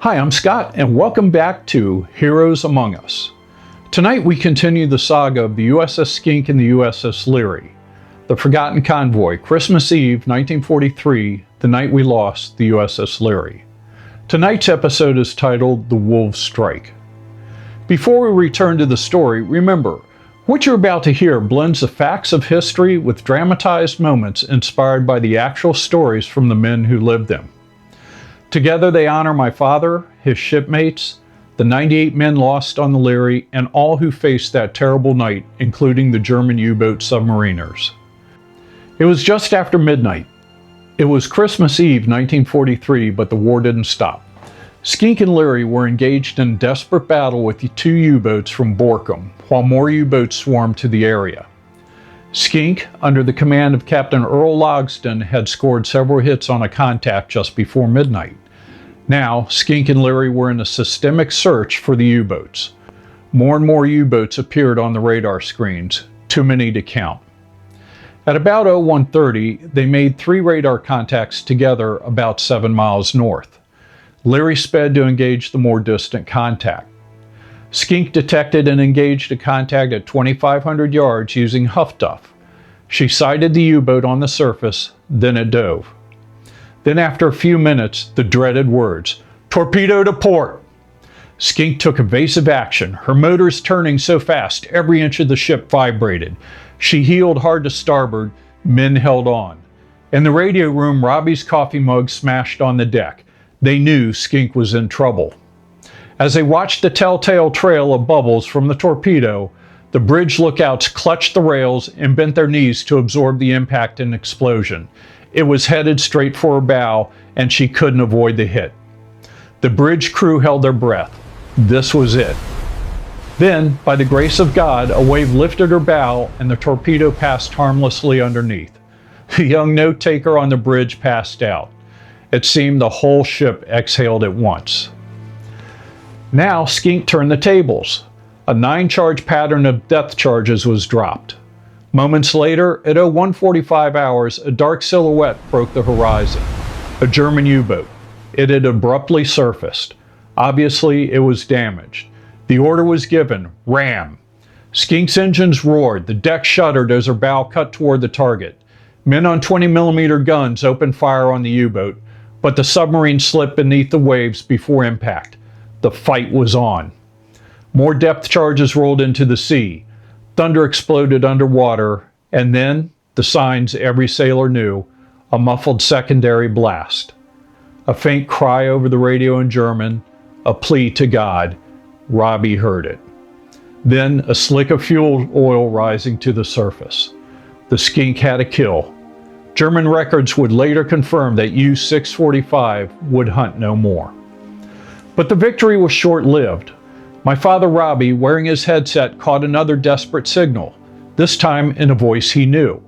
Hi, I'm Scott, and welcome back to Heroes Among Us. Tonight we continue the saga of the USS Schenck and the USS Leary, the Forgotten Convoy, Christmas Eve, 1943, the night we lost the USS Leary. Tonight's episode is titled The Wolves Strike. Before we return to the story, remember, what you're about to hear blends the facts of history with dramatized moments inspired by the actual stories from the men who lived them. Together they honor my father, his shipmates, the 98 men lost on the Leary, and all who faced that terrible night, including the German U-boat submariners. It was just after midnight. It was Christmas Eve 1943, but the war didn't stop. Schenck and Leary were engaged in a desperate battle with the two U-boats from Borkum, while more U-boats swarmed to the area. Schenck, under the command of Captain Earl Logsdon, had scored several hits on a contact just before midnight. Now, Schenck and Leary were in a systemic search for the U-boats. More and more U-boats appeared on the radar screens, too many to count. At about 0130, they made 3 radar contacts together about 7 miles north. Leary sped to engage the more distant contact. Schenck detected and engaged a contact at 2,500 yards using Huff Duff. She sighted the U-boat on the surface, then it dove. Then after a few minutes, the dreaded words, "Torpedo to port!" Schenck took evasive action, her motors turning so fast every inch of the ship vibrated. She heeled hard to starboard, men held on. In the radio room, Robbie's coffee mug smashed on the deck. They knew Schenck was in trouble. As they watched the telltale trail of bubbles from the torpedo, the bridge lookouts clutched the rails and bent their knees to absorb the impact and explosion. It was headed straight for her bow, and she couldn't avoid the hit. The bridge crew held their breath. This was it. Then, by the grace of God, a wave lifted her bow, and the torpedo passed harmlessly underneath. The young note-taker on the bridge passed out. It seemed the whole ship exhaled at once. Now Schenck turned the tables. A 9-charge pattern of depth charges was dropped. Moments later, at 0145 hours, a dark silhouette broke the horizon. A German U-boat. It had abruptly surfaced. Obviously, it was damaged. The order was given, ram. Schenck's engines roared, the deck shuddered as her bow cut toward the target. Men on 20mm guns opened fire on the U-boat, but the submarine slipped beneath the waves before impact. The fight was on. More depth charges rolled into the sea. Thunder exploded underwater, and then, the signs every sailor knew, a muffled secondary blast. A faint cry over the radio in German, a plea to God. Robbie heard it. Then a slick of fuel oil rising to the surface. The Schenck had a kill. German records would later confirm that U-645 would hunt no more. But the victory was short-lived. My father Robbie, wearing his headset, caught another desperate signal, this time in a voice he knew,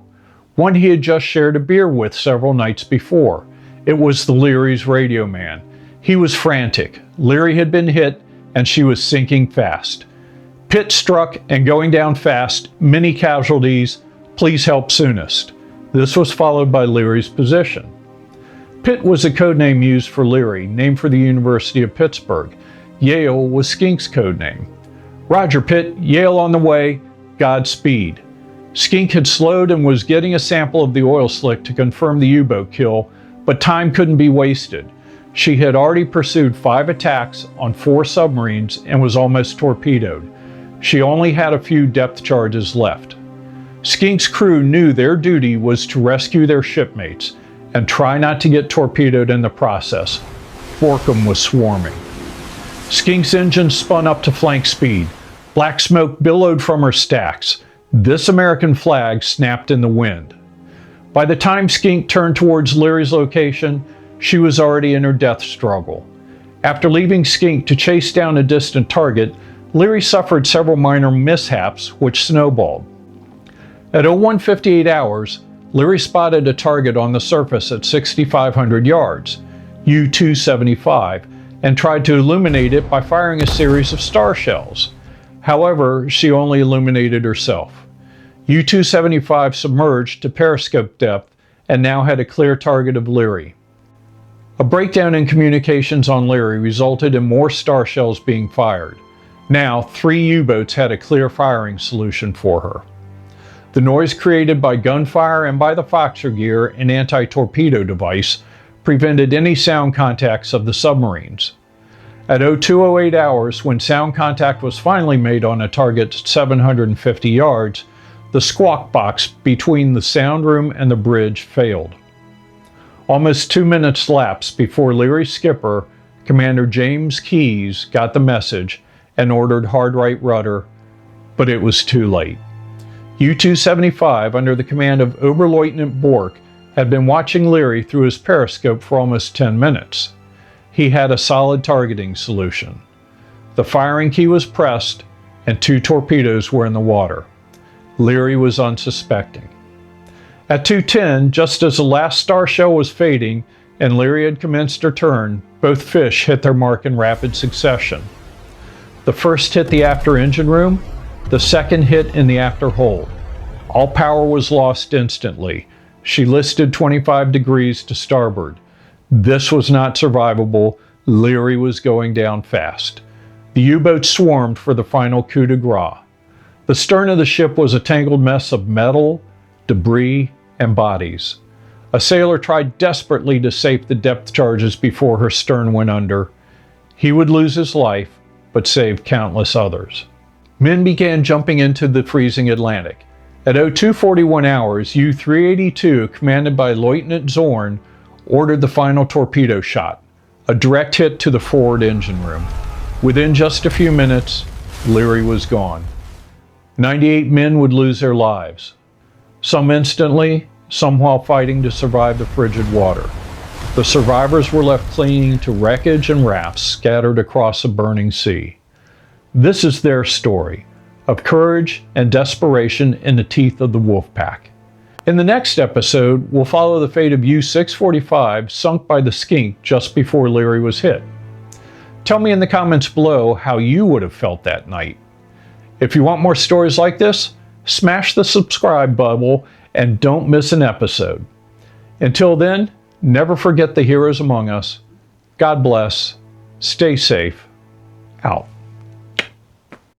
one he had just shared a beer with several nights before. It was the Leary's radio man. He was frantic. Leary had been hit, and she was sinking fast. Pit struck and going down fast, many casualties, please help soonest. This was followed by Leary's position. Pitt was a codename used for Leary, named for the University of Pittsburgh. Yale was Schenck's codename. Roger Pitt, Yale on the way, Godspeed. Schenck had slowed and was getting a sample of the oil slick to confirm the U-boat kill, but time couldn't be wasted. She had already pursued 5 attacks on 4 submarines and was almost torpedoed. She only had a few depth charges left. Schenck's crew knew their duty was to rescue their shipmates and try not to get torpedoed in the process. Borkum was swarming. Schenck's engine spun up to flank speed. Black smoke billowed from her stacks. This American flag snapped in the wind. By the time Schenck turned towards Leary's location, she was already in her death struggle. After leaving Schenck to chase down a distant target, Leary suffered several minor mishaps which snowballed. At 0158 hours, Leary spotted a target on the surface at 6,500 yards, U-275, and tried to illuminate it by firing a series of star shells. However, she only illuminated herself. U-275 submerged to periscope depth and now had a clear target of Leary. A breakdown in communications on Leary resulted in more star shells being fired. Now, 3 U-boats had a clear firing solution for her. The noise created by gunfire and by the Foxer gear and anti-torpedo device prevented any sound contacts of the submarines. At 02:08 hours, when sound contact was finally made on a target 750 yards, the squawk box between the sound room and the bridge failed. Almost 2 minutes lapsed before Leary's skipper, Commander James Keyes, got the message and ordered hard right rudder, but it was too late. U-275, under the command of Oberleutnant Bork, had been watching Leary through his periscope for almost 10 minutes. He had a solid targeting solution. The firing key was pressed, and 2 torpedoes were in the water. Leary was unsuspecting. At 2:10, just as the last star shell was fading and Leary had commenced her turn, both fish hit their mark in rapid succession. The first hit the after engine room, the second hit in the after hold. All power was lost instantly. She listed 25 degrees to starboard. This was not survivable. Leary was going down fast. The U-boats swarmed for the final coup de grace. The stern of the ship was a tangled mess of metal, debris, and bodies. A sailor tried desperately to safe the depth charges before her stern went under. He would lose his life, but save countless others. Men began jumping into the freezing Atlantic. At 02:41 hours, U-382, commanded by Lieutenant Zorn, ordered the final torpedo shot, a direct hit to the forward engine room. Within just a few minutes, Leary was gone. 98 men would lose their lives, some instantly, some while fighting to survive the frigid water. The survivors were left clinging to wreckage and rafts scattered across a burning sea. This is their story of courage and desperation in the teeth of the Wolfpack. In the next episode, we'll follow the fate of U-645, sunk by the Schenck just before Leary was hit. Tell me in the comments below how you would have felt that night. If you want more stories like this, smash the subscribe button and don't miss an episode. Until then, never forget the heroes among us. God bless. Stay safe. Out.